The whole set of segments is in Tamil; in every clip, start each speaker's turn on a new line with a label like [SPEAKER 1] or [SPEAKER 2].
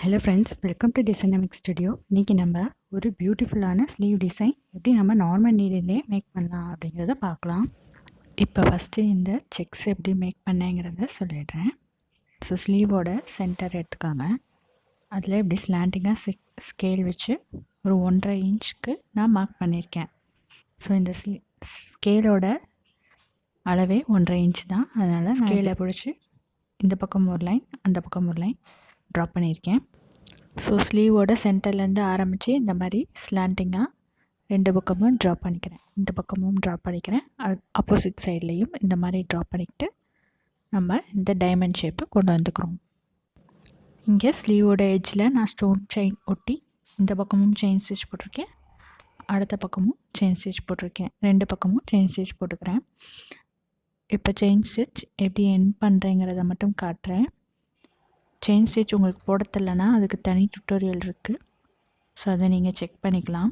[SPEAKER 1] ஹலோ ஃப்ரெண்ட்ஸ், வெல்கம் டு டிசைனமிக் ஸ்டுடியோ. இன்றைக்கி நம்ம ஒரு பியூட்டிஃபுல்லான ஸ்லீவ் டிசைன் எப்படி நம்ம நார்மல் நீடிலே மேக் பண்ணலாம் அப்படிங்கிறத பார்க்கலாம். இப்போ ஃபஸ்ட்டு இந்த செக்ஸ் எப்படி மேக் பண்ணேங்கிறத சொல்லிடுறேன். ஸோ ஸ்லீவோட சென்டர் எடுத்துக்காங்க. அதில் இப்படி ஸ்லாண்டிங்காக ஸ்கேல் வச்சு ஒரு 1.5 இன்ச்சுக்கு நான் மார்க் பண்ணியிருக்கேன். ஸோ இந்த ஸ்கேலோட அளவே 1.5 இன்ச் தான். அதனால் ஸ்கேலை பிடிச்சி இந்த பக்கம் ஒரு லைன், அந்த பக்கம் ஒரு லைன் ட்ரா பண்ணியிருக்கேன். ஸோ ஸ்லீவோட சென்டர்லேருந்து ஆரம்பித்து இந்த மாதிரி ஸ்லாண்டிங்காக 2 பக்கமும் ட்ரா பண்ணிக்கிறேன். இந்த பக்கமும் ட்ரா பண்ணிக்கிறேன். ஆப்போசிட் சைட்லேயும் இந்த மாதிரி ட்ரா பண்ணிக்கிட்டு நம்ம இந்த டைமண்ட் ஷேப்பை கொண்டு வந்துக்கிறோம். இங்கே ஸ்லீவோட எட்ஜில் நான் ஸ்டோன் செயின் ஒட்டி இந்த பக்கமும் செயின் ஸ்டிச் போட்டிருக்கேன், அடுத்த பக்கமும் செயின் ஸ்டிச் போட்டிருக்கேன். 2 பக்கமும் செயின் ஸ்டிச் போட்டுக்கிறேன். இப்போ செயின் ஸ்டிச் எப்படி எண்ட் பண்ணுறேங்கிறத மட்டும் காட்டுறேன். செயின் ஸ்டிச் உங்களுக்கு போட தெரியலனா அதுக்கு தனி டுட்டோரியல் இருக்குது. ஸோ அதை நீங்கள் செக் பண்ணிக்கலாம்.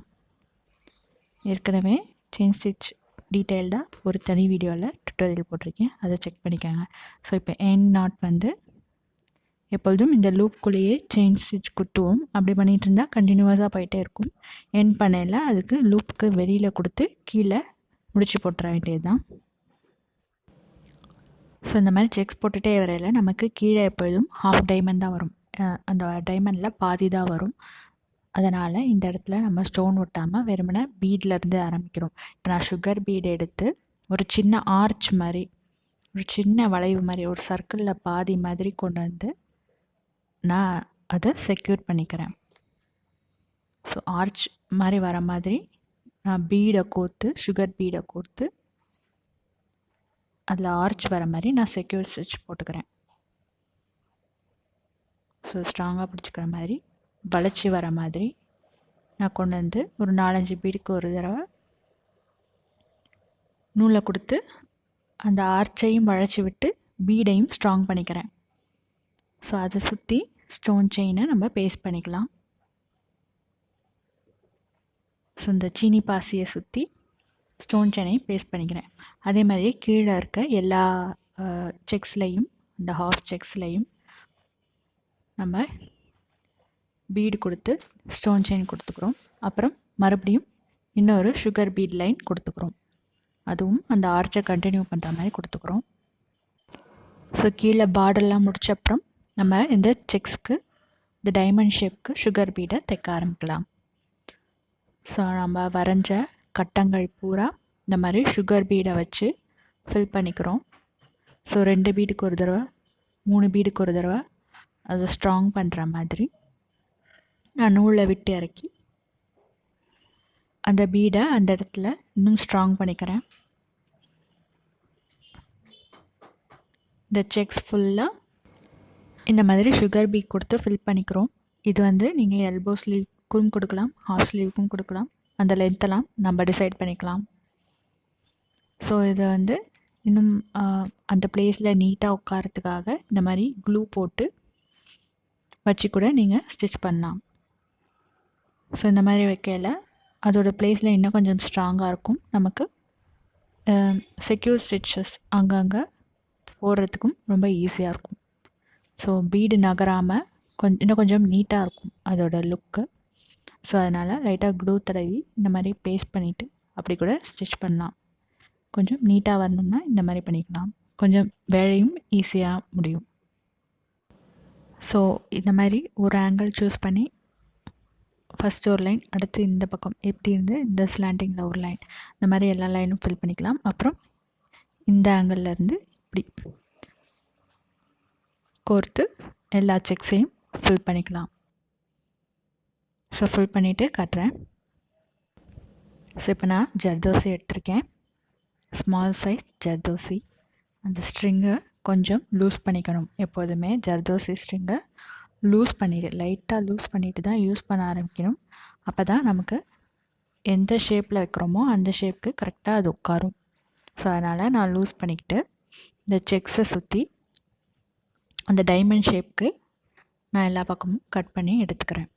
[SPEAKER 1] ஏற்கனவே செயின் ஸ்டிச் டீட்டெயில்டாக ஒரு தனி வீடியோவில் டுட்டோரியல் போட்டிருக்கேன், அதை செக் பண்ணிக்கோங்க. ஸோ இப்போ எண்ட் நாட் வந்து எப்பொழுதும் இந்த லூப்குள்ளேயே செயின் ஸ்டிச் குத்துவோம். அப்படி பண்ணிகிட்டு இருந்தால் கண்டினியூஸாக போயிட்டே இருக்கும். எண்ட் பண்ணையில் அதுக்கு லூப்புக்கு வெளியில் கொடுத்து கீழே முடிச்சு போட்டுற வேண்டியது தான். ஸோ இந்த மாதிரி செக்ஸ் போட்டுகிட்டே வரையில் நமக்கு கீழே எப்பொழுதும் ஹாஃப் டைமண்ட் தான் வரும். அந்த டைமண்டில் பாதி தான் வரும். அதனால் இந்த இடத்துல நம்ம ஸ்டோன் ஒட்டாமல் வெறுமனே பீட்லேருந்து ஆரம்பிக்கிறோம். இப்போ நான் சுகர் பீடு எடுத்து ஒரு சின்ன ஆர்ச் மாதிரி, ஒரு சின்ன வளைவு மாதிரி, ஒரு சர்க்கிளில் பாதி மாதிரி கொண்டு வந்து நான் அதை செக்யூர் பண்ணிக்கிறேன். ஸோ ஆர்ச் மாதிரி வர மாதிரி நான் பீடை கோர்த்து, சுகர் பீடை கோர்த்து அதில் ஆர்ச் வர மாதிரி நான் செக்யூர் ஸ்டிச் போட்டுக்கிறேன். ஸோ ஸ்ட்ராங்காக பிடிச்சிக்கிற மாதிரி வளைச்சி வர மாதிரி நான் கொண்டு வந்து ஒரு 4-5 பீடுக்கு ஒரு தடவை நூலை கொடுத்து அந்த ஆர்ச்சையும் வளைச்சி விட்டு பீடையும் ஸ்ட்ராங் பண்ணிக்கிறேன். ஸோ அதை சுற்றி ஸ்டோன் செயினை நம்ம பேஸ்ட் பண்ணிக்கலாம். ஸோ இந்த சீனி பாசியை சுற்றி ஸ்டோன் செயினையும் பேஸ்ட் பண்ணிக்கிறேன். அதே மாதிரியே கீழே இருக்க எல்லா செக்ஸ்லையும், இந்த ஹாஃப் செக்ஸ்லையும் நம்ம பீடு கொடுத்து ஸ்டோன் செயின் கொடுத்துக்கிறோம். அப்புறம் மறுபடியும் இன்னொரு சுகர் பீட் லைன் கொடுத்துக்கிறோம். அதுவும் அந்த ஆர்ச்சை கண்டினியூ பண்ணுற மாதிரி கொடுத்துக்கிறோம். ஸோ கீழே பார்டர்லாம் முடிச்ச அப்புறம் நம்ம இந்த செக்ஸ்க்கு, இந்த டைமண்ட் ஷேப்க்கு சுகர் பீடை தைக்க ஆரம்பிக்கலாம். ஸோ நம்ம வரைஞ்ச கட்டங்கள் பூரா இந்த மாதிரி சுகர் பீடை வச்சு ஃபில் பண்ணிக்கிறோம். ஸோ 2 பீடுக்கு ஒரு தடவை, 3 பீடுக்கு ஒரு தடவை அதை ஸ்ட்ராங் பண்ணுற மாதிரி நான் நூலை விட்டு இறக்கி அந்த பீடை அந்த இடத்துல இன்னும் ஸ்ட்ராங் பண்ணிக்கிறேன். இந்த செக்ஸ் ஃபுல்லாக இந்த மாதிரி சுகர் பீட் கொடுத்து ஃபில் பண்ணிக்கிறோம். இது வந்து நீங்கள் எல்போ ஸ்லீவ்க்கும் கொடுக்கலாம், ஹாஃப் ஸ்லீவ்க்கும் கொடுக்கலாம். அந்த லென்த்தெல்லாம் நம்ம டிசைட் பண்ணிக்கலாம். ஸோ இதை வந்து இன்னும் அந்த பிளேஸில் நீட்டாக உட்காரத்துக்காக இந்த மாதிரி க்ளூ போட்டு வச்சு கூட நீங்கள் ஸ்டிச் பண்ணலாம். ஸோ இந்த மாதிரி வைக்கையில் அதோடய பிளேஸில் இன்னும் கொஞ்சம் ஸ்ட்ராங்காக இருக்கும். நமக்கு செக்யூர் ஸ்டிச்சஸ் அங்கங்கே போடுறதுக்கும் ரொம்ப ஈஸியாக இருக்கும். ஸோ பீடு நகராமல் இன்னும் கொஞ்சம் நீட்டாக இருக்கும் அதோட லுக்கு. ஸோ அதனால் லைட்டாக க்ளூ தடவி இந்த மாதிரி பேஸ்ட் பண்ணிவிட்டு அப்படி கூட ஸ்டிச் பண்ணலாம். கொஞ்சம் நீட்டாக வரணும்னா இந்த மாதிரி பண்ணிக்கலாம். கொஞ்சம் வேலையும் ஈஸியாக முடியும். ஸோ இந்த மாதிரி ஒரு ஆங்கிள் சூஸ் பண்ணி ஃபஸ்ட் ஒரு லைன், அடுத்து இந்த பக்கம் எப்படி இருந்து இந்த ஸ்லாண்டிங்கில் ஒரு லைன், இந்த மாதிரி எல்லா லைனும் ஃபில் பண்ணிக்கலாம். அப்புறம் இந்த ஆங்கிள்லேருந்து இப்படி கோர்த்து எல்லா செக்ஸையும் ஃபில் பண்ணிக்கலாம். ஸோ ஃபில் பண்ணிவிட்டு காட்டுறேன். ஸோ இப்போ நான் ஜர்தோசி எடுத்திருக்கேன், ஸ்மால் சைஸ் ஜர்தோசி. அந்த ஸ்ட்ரிங்கை கொஞ்சம் லூஸ் பண்ணிக்கணும். எப்போதுமே ஜர்தோசி ஸ்ட்ரிங்கை லூஸ் பண்ணிவிட்டு, லைட்டாக லூஸ் பண்ணிவிட்டு தான் யூஸ் பண்ண ஆரம்பிக்கணும். அப்போ தான் நமக்கு எந்த ஷேப்பில் வைக்கிறோமோ அந்த ஷேப்புக்கு கரெக்டாக அது உட்காரும். ஸோ அதனால் நான் லூஸ் பண்ணிக்கிட்டு இந்த செக்ஸை சுற்றி அந்த டைமண்ட் ஷேப்புக்கு நான் எல்லா பக்கமும் கட் பண்ணி எடுத்துக்கிறேன்.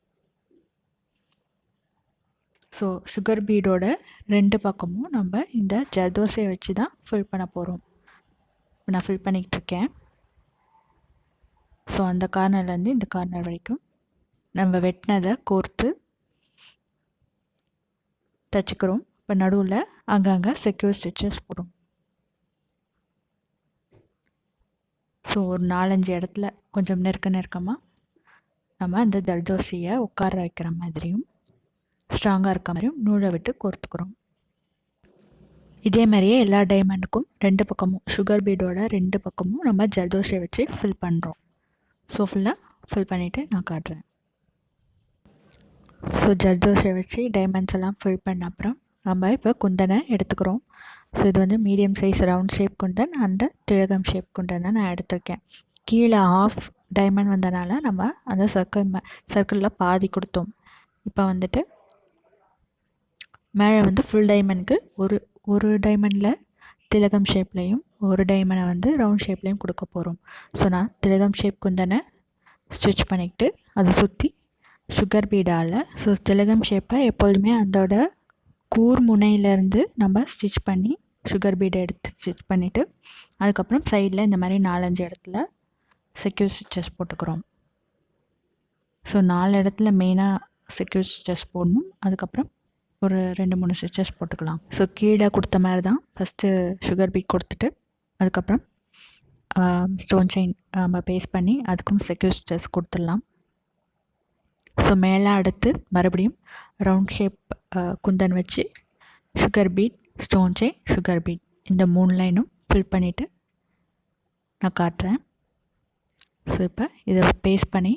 [SPEAKER 1] ஸோ சுகர் பீடோட 2 பக்கமும் நம்ம இந்த ஜர்தோசியை வச்சு தான் ஃபில் பண்ண போகிறோம். நான் ஃபில் பண்ணிக்கிட்டு இருக்கேன். ஸோ அந்த கார்னர்லேருந்து இந்த கார்னர் வரைக்கும் நம்ம வெட்டினதை கோர்த்து தைச்சிக்கிறோம். இப்போ நடுவில் அங்கங்கே செக்யூர் ஸ்டிச்சஸ் போடும். ஸோ ஒரு 4-5 இடத்துல கொஞ்சம் நெருக்கமாக நம்ம அந்த ஜர்தோசியை உட்கார வைக்கிற மாதிரியும் ஸ்ட்ராங்காக இருக்க மாதிரியும் நூலை விட்டு கோர்த்துக்கிறோம். இதே மாதிரியே எல்லா டைமண்டுக்கும் 2 பக்கமும் சுகர் பீடோட 2 பக்கமும் நம்ம ஜர்தோசியை வச்சு ஃபில் பண்ணுறோம். ஸோ ஃபுல்லாக ஃபில் பண்ணிவிட்டு நான் காட்டுறேன். ஸோ ஜர்தோசியை வச்சு டைமண்ட்ஸ் எல்லாம் ஃபில் பண்ண அப்புறம் நம்ம இப்போ குந்தனை எடுத்துக்கிறோம். ஸோ இது வந்து medium size round shape Kundan and திலகம் ஷேப் குந்தன் தான் நான் எடுத்திருக்கேன். கீழே ஆஃப் டைமண்ட் வந்தனால நம்ம அந்த சர்க்கிளில் பாதி கொடுத்தோம். இப்போ வந்துட்டு மேலே வந்து ஃபுல் டைமண்டுக்கு ஒரு டைமண்டில் திலகம் ஷேப்லேயும் ஒரு டைமண்டை வந்து ரவுண்ட் ஷேப்லேயும் கொடுக்க போகிறோம். ஸோ நான் திலகம் ஷேப் குந்தனை ஸ்டிச் பண்ணிக்கிட்டு அதை சுற்றி சுகர் பீடால் ஸோ திலகம் ஷேப்பை எப்பொழுதுமே அதோட கூர் முனையிலேருந்து நம்ம ஸ்டிச் பண்ணி சுகர் பீடை எடுத்து ஸ்டிச் பண்ணிவிட்டு அதுக்கப்புறம் சைடில் இந்த மாதிரி 4-5 இடத்துல செக்யூர் ஸ்டிச்சஸ் போட்டுக்கிறோம். ஸோ 4 இடத்துல மெயினாக செக்யூர் ஸ்டிச்சஸ் போடணும். அதுக்கப்புறம் ஒரு 2-3 ஸ்டிச்சஸ் போட்டுக்கலாம். ஸோ கீழே கொடுத்த மாதிரி தான் ஃபஸ்ட்டு சுகர் பீட் கொடுத்துட்டு அதுக்கப்புறம் ஸ்டோன் செயின் நம்ம பேஸ்ட் பண்ணி அதுக்கும் செக்யூர் ஸ்டிச்சஸ் கொடுத்துடலாம். ஸோ மேலே அடுத்து மறுபடியும் ரவுண்ட் ஷேப் குந்தன் வச்சு sugar beat stone chain sugar beat இந்த 3 லைனும் ஃபில் பண்ணிவிட்டு நான் காட்டுறேன். ஸோ இப்போ இதை பேஸ்ட் பண்ணி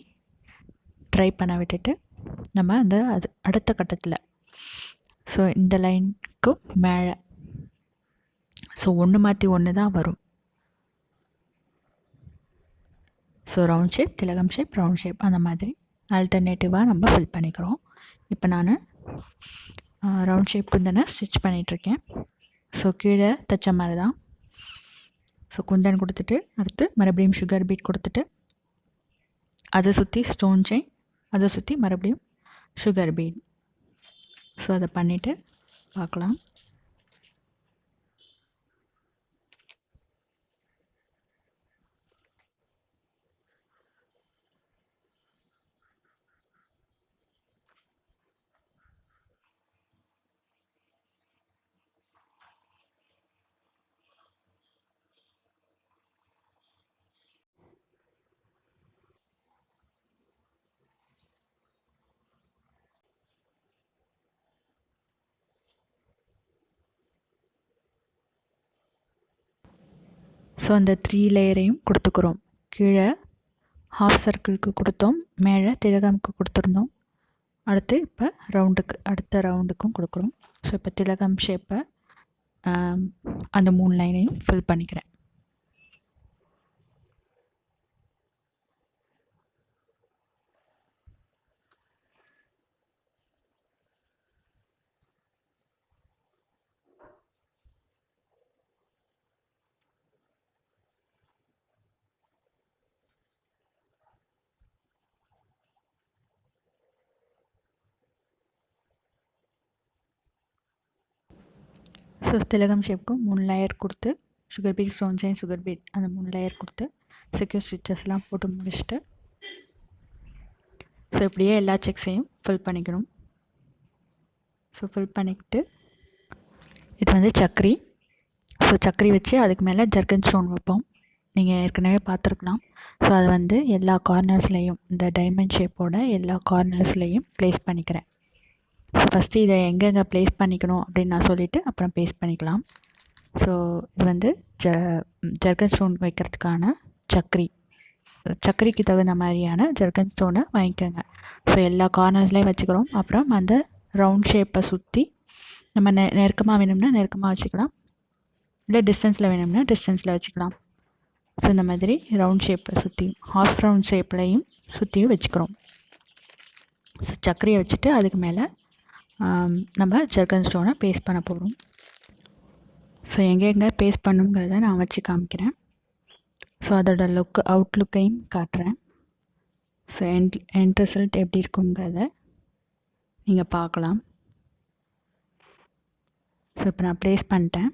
[SPEAKER 1] ட்ரை பண்ண விட்டுட்டு நம்ம அது அடுத்த கட்டத்தில் ஸோ இந்த லைனுக்கு மேலே ஸோ ஒன்று மாற்றி ஒன்று தான் வரும். ஸோ ரவுண்ட் ஷேப் திலகம் ஷேப் ரவுண்ட் ஷேப் அந்த மாதிரி ஆல்டர்னேட்டிவாக நம்ம ஃபில் பண்ணிக்கிறோம். இப்போ நான் ரவுண்ட் ஷேப் குந்தனை ஸ்டிச் பண்ணிகிட்ருக்கேன். ஸோ கீழே தைச்ச மாதிரி தான். ஸோ குந்தன் கொடுத்துட்டு அடுத்து மறுபடியும் சுகர் பீட் கொடுத்துட்டு அதை சுற்றி ஸ்டோன் செயின் அதை சுற்றி மறுபடியும் சுகர் பீட். ஸோ அதை பண்ணிவிட்டு பார்க்கலாம். ஸோ அந்த 3 லேயரையும் கொடுத்துக்கிறோம். கீழே ஹாஃப் சர்க்கிளுக்கு கொடுத்தோம், மேலே திலகமுக்கு கொடுத்துருந்தோம். அடுத்து இப்போ அடுத்த ரவுண்டுக்கும் கொடுக்குறோம். ஸோ இப்போ திலகம் ஷேப்பை அந்த 3 லைனையும் ஃபில் பண்ணிக்கிறேன். ஸோ திலகம் ஷேப்புக்கும் 3 லேயர் கொடுத்து sugar beat stone chain sugar beat அந்த 3 லேயர் கொடுத்து செக்யூர் ஸ்டிச்சஸ்லாம் போட்டு முடிச்சுட்டு ஸோ இப்படியே எல்லா செக்ஸையும் ஃபில் பண்ணிக்கணும். ஸோ ஃபில் பண்ணிக்கிட்டு இது வந்து சக்கரி. ஸோ சக்கரி வச்சு அதுக்கு மேலே ஜர்கன் ஸ்டோன் வைப்போம். நீங்கள் ஏற்கனவே பார்த்துருக்கலாம். ஸோ அது வந்து எல்லா கார்னர்ஸ்லேயும் இந்த டைமண்ட் ஷேப்போட எல்லா கார்னர்ஸ்லேயும் ப்ளேஸ் பண்ணிக்கிறேன். ஸோ ஃபஸ்ட்டு இதை எங்கெங்கே ப்ளேஸ் பண்ணிக்கணும் அப்படின்னு நான் சொல்லிவிட்டு அப்புறம் பேஸ்ட் பண்ணிக்கலாம். ஸோ இது வந்து ஜர்கன் ஸ்டோன் வைக்கிறதுக்கான சக்கரிக்கு தகுந்த மாதிரியான ஜர்கன் ஸ்டோனை வாங்கிக்கோங்க. ஸோ எல்லா கார்னர்ஸ்லேயும் வச்சுக்கிறோம். அப்புறம் அந்த ரவுண்ட் ஷேப்பை சுற்றி நம்ம நெருக்கமாக வேணும்னா நெருக்கமாக வச்சுக்கலாம், இல்லை டிஸ்டன்ஸில் வேணும்னா டிஸ்டன்ஸில் வச்சுக்கலாம். ஸோ இந்த மாதிரி ரவுண்ட் ஷேப்பை சுற்றியும் ஹாஃப் ரவுண்ட் ஷேப்லையும் சுற்றியும் வச்சுக்கிறோம். ஸோ சக்கரையை வச்சுட்டு அதுக்கு மேலே நம்ம ஜர்கன் ஸ்டோனை பேஸ்ட் பண்ண போகிறோம். ஸோ எங்கெங்கே பேஸ்ட் பண்ணுங்கிறத நான் வச்சு காமிக்கிறேன். ஸோ அதோட அவுட்லுக்கையும் காட்டுறேன். ஸோ எண்ட் ரிசல்ட் எப்படி இருக்குங்கிறத நீங்கள் பார்க்கலாம். ஸோ இப்போ நான் ப்ளேஸ் பண்ணிட்டேன்.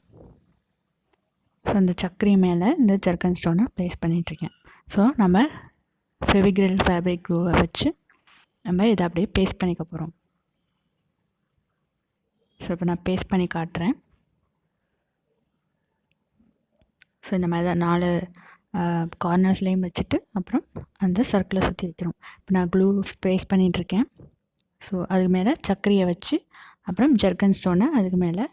[SPEAKER 1] ஸோ அந்த சக்கரை மேலே இந்த ஜர்கன் ஸ்டோனை ப்ளேஸ் பண்ணிகிட்ருக்கேன். ஸோ நம்ம ஃபெவிக்ரில் ஃபேப்ரிக் க்ளூவை வச்சு நம்ம இதை அப்படியே பேஸ்ட் பண்ணிக்க போகிறோம். ஸோ இப்போ நான் பேஸ்ட் பண்ணி காட்டுறேன். ஸோ இந்த மாதிரி தான் 4 கார்னர்ஸ்லேயும் வச்சுட்டு அப்புறம் அந்த சர்க்கிளை சுற்றி வைக்கிறோம். இப்போ நான் க்ளூ பேஸ்ட் பண்ணிகிட்ருக்கேன். ஸோ அதுக்கு மேலே சக்கரையை வச்சு அப்புறம் ஜர்கன் ஸ்டோனை அதுக்கு மேலே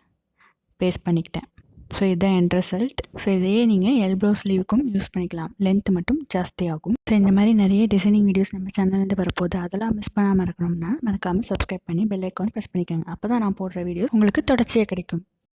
[SPEAKER 1] பேஸ்ட் பண்ணிக்கிட்டேன். ஸோ இதுதான் எண்ட் ரிசல்ட். ஸோ இதையே நீங்கள் எல்போ ஸ்லீவுக்கும் யூஸ் பண்ணிக்கலாம். லென்த் மட்டும் ஜாஸ்தி ஆகும். ஸோ இந்த மாதிரி நிறைய டிசைனிங் வீடியோஸ் நம்ம சேனல்லேருந்து வரப்போகுது. அதெல்லாம் மிஸ் பண்ணாமல் இருக்கணும்னா மறக்காமல் சப்ஸ்கிரைப் பண்ணி பெல் ஐக்கான் ப்ரெஸ் பண்ணிக்கோங்க. அப்போ தான் நான் போடுற வீடியோஸ் உங்களுக்கு தொடர்ச்சியாக கிடைக்கும்.